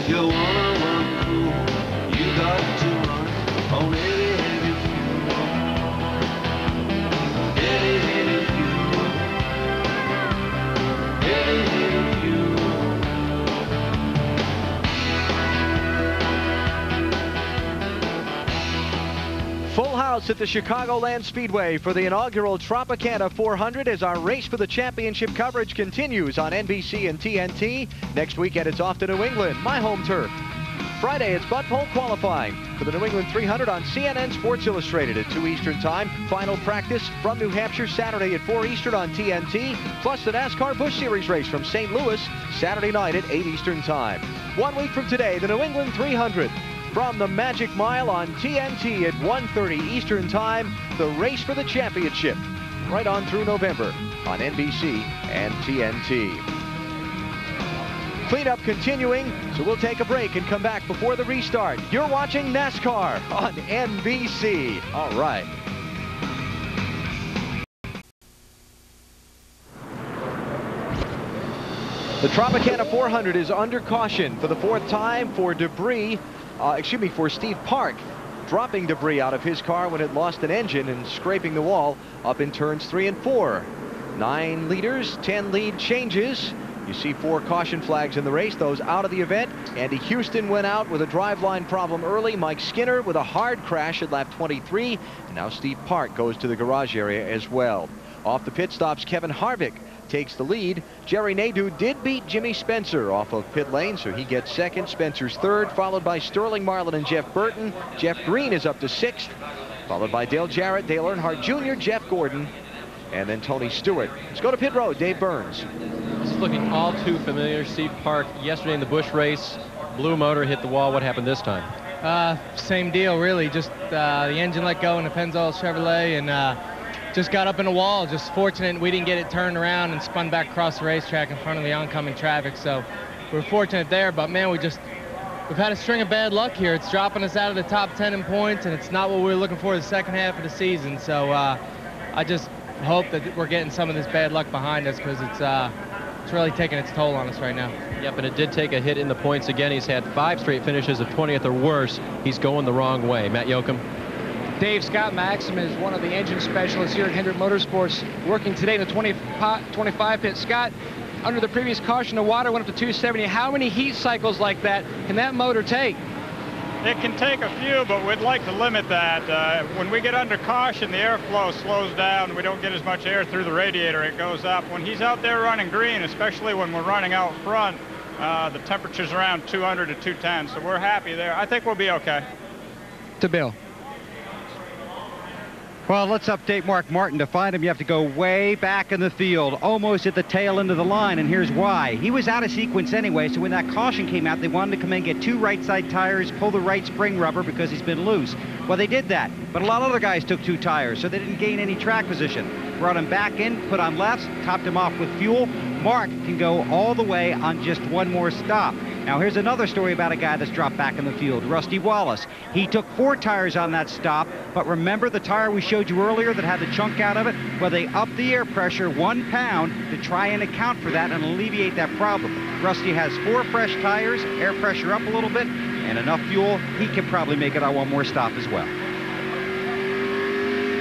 you wanna run cool, you got to run on any heavy fuel. Any heavy fuel. Any heavy fuel. Full house at the Chicagoland Speedway for the inaugural Tropicana 400 as our race for the championship coverage continues on NBC and TNT. Next weekend it's off to New England, my home turf. Friday it's butt pole qualifying for the New England 300 on CNN Sports Illustrated at 2 Eastern Time. Final practice from New Hampshire Saturday at 4 Eastern on TNT. Plus the NASCAR Busch Series race from St. Louis Saturday night at 8 Eastern Time. 1 week from today, the New England 300. From the Magic Mile on TNT at 1:30 Eastern Time, the race for the championship. Right on through November on NBC and TNT. Cleanup continuing, so we'll take a break and come back before the restart. You're watching NASCAR on NBC. All right. The Tropicana 400 is under caution for the 4th time for debris. For Steve Park, dropping debris out of his car when it lost an engine and scraping the wall up in turns 3 and 4. 9 leaders, 10 lead changes. You see 4 caution flags in the race, those out of the event. Andy Houston went out with a driveline problem early. Mike Skinner with a hard crash at lap 23. And now Steve Park goes to the garage area as well. Off the pit stops, Kevin Harvick takes the lead. Jerry Nadeau did beat Jimmy Spencer off of pit lane, so he gets 2nd. Spencer's 3rd, followed by Sterling Marlin and Jeff Burton. Jeff Green is up to 6th, followed by Dale Jarrett, Dale Earnhardt Jr., Jeff Gordon, and then Tony Stewart. Let's go to pit road. Dave Burns. This is looking all too familiar. Steve Park yesterday in the Busch race, blue motor hit the wall. What happened this time? Same deal, really. Just the engine let go in the Pennzoil Chevrolet, and just got up in the wall. Just fortunate we didn't get it turned around and spun back across the racetrack in front of the oncoming traffic. So we're fortunate there, but man, we've had a string of bad luck here. It's dropping us out of the top 10 in points, and it's not what we were looking for the second half of the season. So I just hope that we're getting some of this bad luck behind us, because it's really taking its toll on us right now. Yep, and it did take a hit in the points again. He's had 5 straight finishes of 20th or worse. He's going the wrong way. Matt Yoakum. Dave, Scott Maxim is one of the engine specialists here at Hendrick Motorsports, working today in the 25 pit. Scott, under the previous caution, the water went up to 270. How many heat cycles like that can that motor take? It can take a few, but we'd like to limit that. When we get under caution, the airflow slows down. We don't get as much air through the radiator. It goes up. When he's out there running green, especially when we're running out front, the temperature's around 200 to 210, so we're happy there. I think we'll be okay. To Bill. Well, let's update Mark Martin. To find him, you have to go way back in the field, almost at the tail end of the line, and here's why. He was out of sequence anyway, so when that caution came out, they wanted to come in, get 2 right side tires, pull the right spring rubber because he's been loose. Well, they did that, but a lot of other guys took 2 tires, so they didn't gain any track position. Brought him back in, put on lefts, topped him off with fuel. Mark can go all the way on just 1 more stop. Now, here's another story about a guy that's dropped back in the field, Rusty Wallace. He took 4 tires on that stop, but remember the tire we showed you earlier that had the chunk out of it? Well, they upped the air pressure 1 pound to try and account for that and alleviate that problem. Rusty has 4 fresh tires, air pressure up a little bit, and enough fuel. He can probably make it on 1 more stop as well.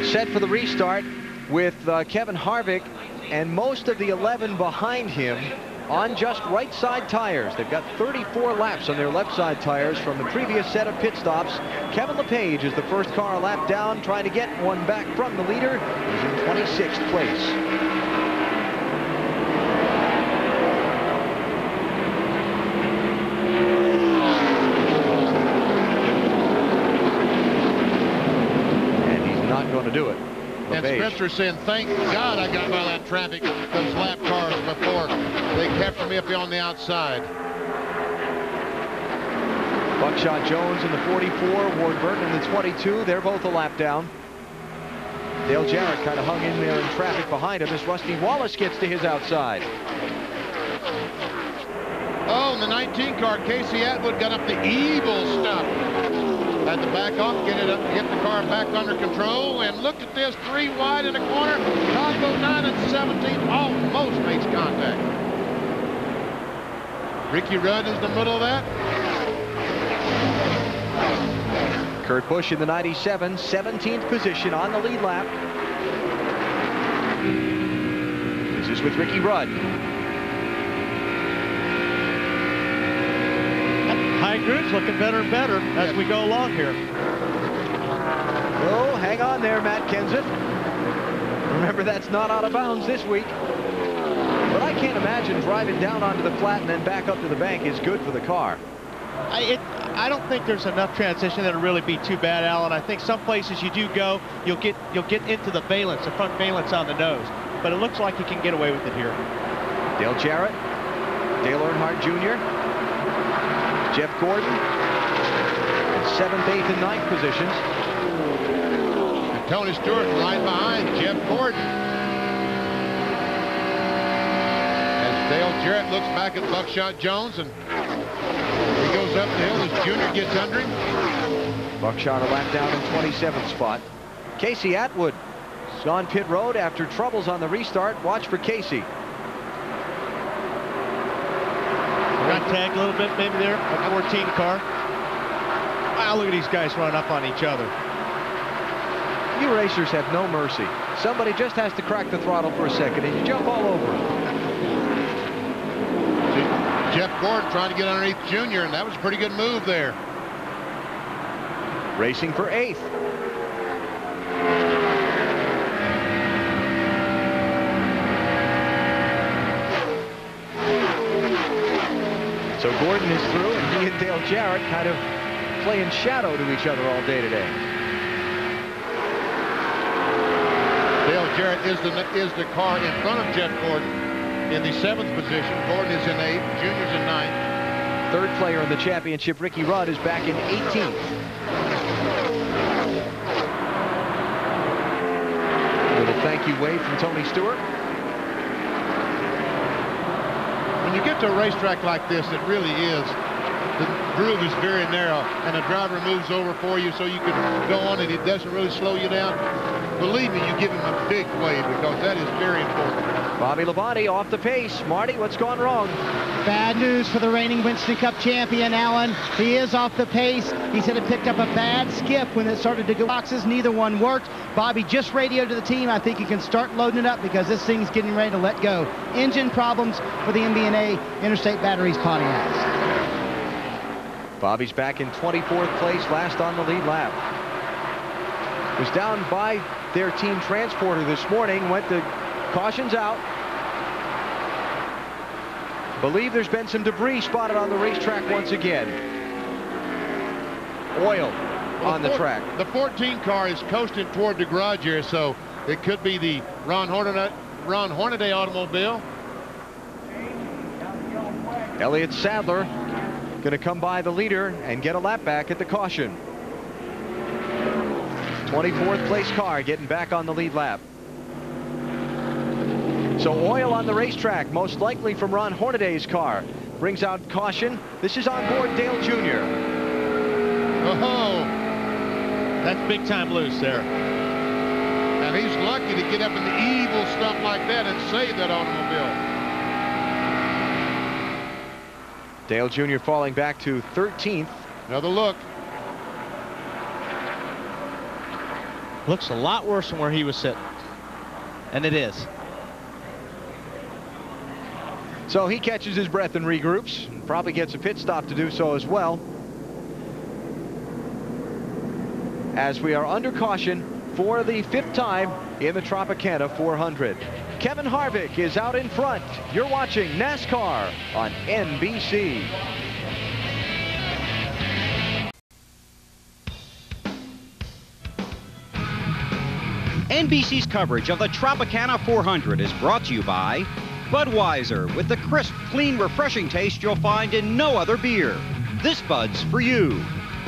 Set for the restart with Kevin Harvick and most of the 11 behind him on just right side tires. They've got 34 laps on their left side tires from the previous set of pit stops. Kevin LePage is the first car a lap down, trying to get one back from the leader. He's in 26th place. And he's not going to do it. And Spencer saying, thank God I got by that traffic, those lap cars before they captured me up on the outside. Buckshot Jones in the 44, Ward Burton in the 22. They're both a lap down. Dale Jarrett kind of hung in there in traffic behind him as Rusty Wallace gets to his outside. Oh, and the 19 car, Casey Atwood got up the evil stuff. Had to back off, get the car back under control, and look at this, 3 wide in the corner. Taco 9 and 17 almost makes contact. Ricky Rudd is the middle of that. Kurt Busch in the 97, 17th position on the lead lap. This is with Ricky Rudd. High group's looking better and better as we go along here. Oh, hang on there, Matt Kenseth. Remember, that's not out of bounds this week. But I can't imagine driving down onto the flat and then back up to the bank is good for the car. I don't think there's enough transition that'll really be too bad, Alan. I think some places you do go, you'll get into the valence, the front valence on the nose. But it looks like you can get away with it here. Dale Jarrett, Dale Earnhardt Jr., Jeff Gordon, in 7th, 8th, and 9th positions. And Tony Stewart right behind Jeff Gordon. As Dale Jarrett looks back at Buckshot Jones, and he goes up the hill as Junior gets under him. Buckshot a lap down in 27th spot. Casey Atwood has gone pit road after troubles on the restart. Watch for Casey. Got tagged a little bit maybe there, a 14 car. Wow, look at these guys running up on each other. You racers have no mercy. Somebody just has to crack the throttle for a second and you jump all over him. Jeff Gordon trying to get underneath Junior, and that was a pretty good move there. Racing for 8th. So Gordon is through, and he and Dale Jarrett kind of playing shadow to each other all day today. Dale Jarrett is the car in front of Jeff Gordon in the 7th position. Gordon is in 8th, Junior's in 9th. Third player in the championship, Ricky Rudd, is back in 18th. A little thank you wave from Tony Stewart. When you get to a racetrack like this, it really is. The groove is very narrow, and the driver moves over for you so you can go on, and it doesn't really slow you down. Believe me, you give him a big wave because that is very important. Bobby Labonte off the pace. Marty, what's gone wrong? Bad news for the reigning Winston Cup champion, Allen. He is off the pace. He said it picked up a bad skip when it started to go boxes. Neither one worked. Bobby just radioed to the team. I think you can start loading it up because this thing's getting ready to let go. Engine problems for the MB&A Interstate Batteries Pontiacs. Bobby's back in 24th place, last on the lead lap. Was down by their team transporter this morning, went to cautions out. Believe there's been some debris spotted on the racetrack once again. Oil on the track. The 14 car is coasting toward the garage here, so it could be the Ron Hornaday automobile. Elliott Sadler going to come by the leader and get a lap back at the caution. 24th place car getting back on the lead lap. So oil on the racetrack, most likely from Ron Hornaday's car. Brings out caution. This is on board Dale Jr. Oh, that's big time loose there. And he's lucky to get up in the evil stuff like that and save that automobile. Dale Jr. falling back to 13th. Another look. Looks a lot worse than where he was sitting. And it is. So he catches his breath and regroups. And probably gets a pit stop to do so as well. As we are under caution for the 5th time in the Tropicana 400. Kevin Harvick is out in front. You're watching NASCAR on NBC. NBC's coverage of the Tropicana 400 is brought to you by Budweiser, with the crisp, clean, refreshing taste you'll find in no other beer. This Bud's for you.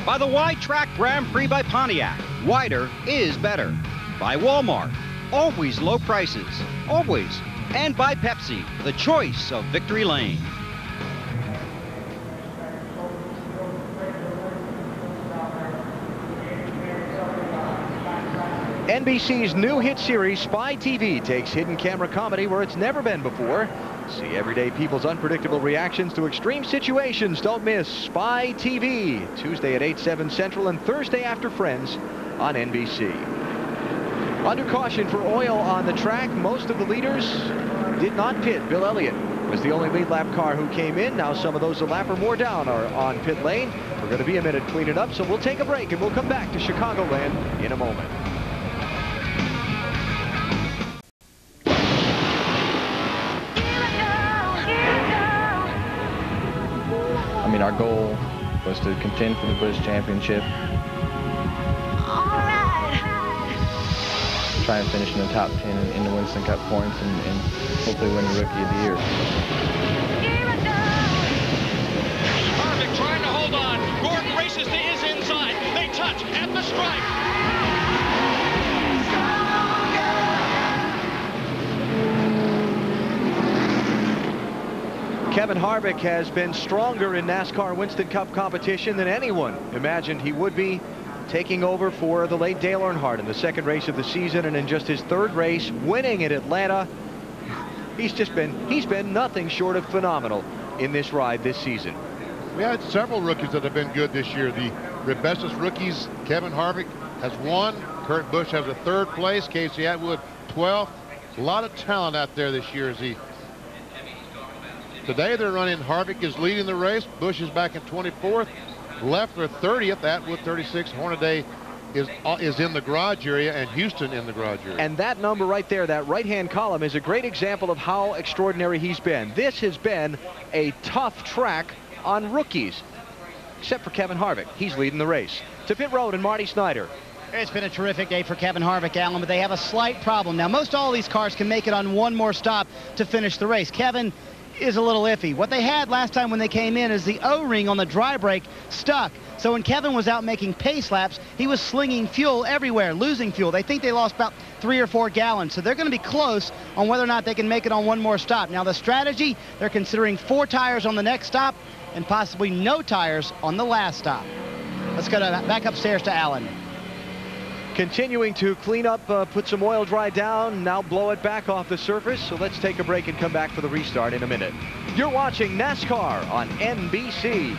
By the Wide Track Grand Prix by Pontiac. Wider is better. By Walmart. Always low prices. Always. And by Pepsi, the choice of Victory Lane. NBC's new hit series, Spy TV, takes hidden camera comedy where it's never been before. See everyday people's unpredictable reactions to extreme situations. Don't miss Spy TV, Tuesday at 8/7 Central and Thursday after Friends on NBC. Under caution for oil on the track. Most of the leaders did not pit. Bill Elliott was the only lead lap car who came in. Now some of those a lap or more down are on pit lane. We're going to be a minute cleaning up, so we'll take a break and we'll come back to Chicagoland in a moment. I mean, our goal was to contend for the Busch Championship. Try and finish in the top 10 in the Winston Cup points and hopefully win the Rookie of the Year. Harvick trying to hold on. Gordon races to his inside. They touch at the stripe. Kevin Harvick has been stronger in NASCAR Winston Cup competition than anyone imagined he would be, taking over for the late Dale Earnhardt in the second race of the season, and in just his third race, winning at Atlanta. He's been nothing short of phenomenal in this ride this season. We had several rookies that have been good this year. The Rebestos rookies, Kevin Harvick has won. Kurt Busch has a third place. Casey Atwood 12th. A lot of talent out there this year. Today they're running, Harvick is leading the race. Busch is back in 24th. Leffler 30th, Atwood 36th. Hornaday is in the garage area, and Houston in the garage area. And that number right there, that right-hand column, is a great example of how extraordinary he's been. This has been a tough track on rookies, except for Kevin Harvick. He's leading the race. To pit road and Marty Snyder. It's been a terrific day for Kevin Harvick, Alan, but they have a slight problem. Now, most all these cars can make it on one more stop to finish the race. Kevin is a little iffy. What they had last time when they came in is the O-ring on the dry brake stuck. So when Kevin was out making pace laps, he was slinging fuel everywhere, losing fuel. They think they lost about 3 or 4 gallons. So they're going to be close on whether or not they can make it on one more stop. Now the strategy, they're considering 4 tires on the next stop and possibly no tires on the last stop. Let's go back upstairs to Alan. Continuing to clean up, put some oil dry down, now blow it back off the surface. So let's take a break and come back for the restart in a minute. You're watching NASCAR on NBC.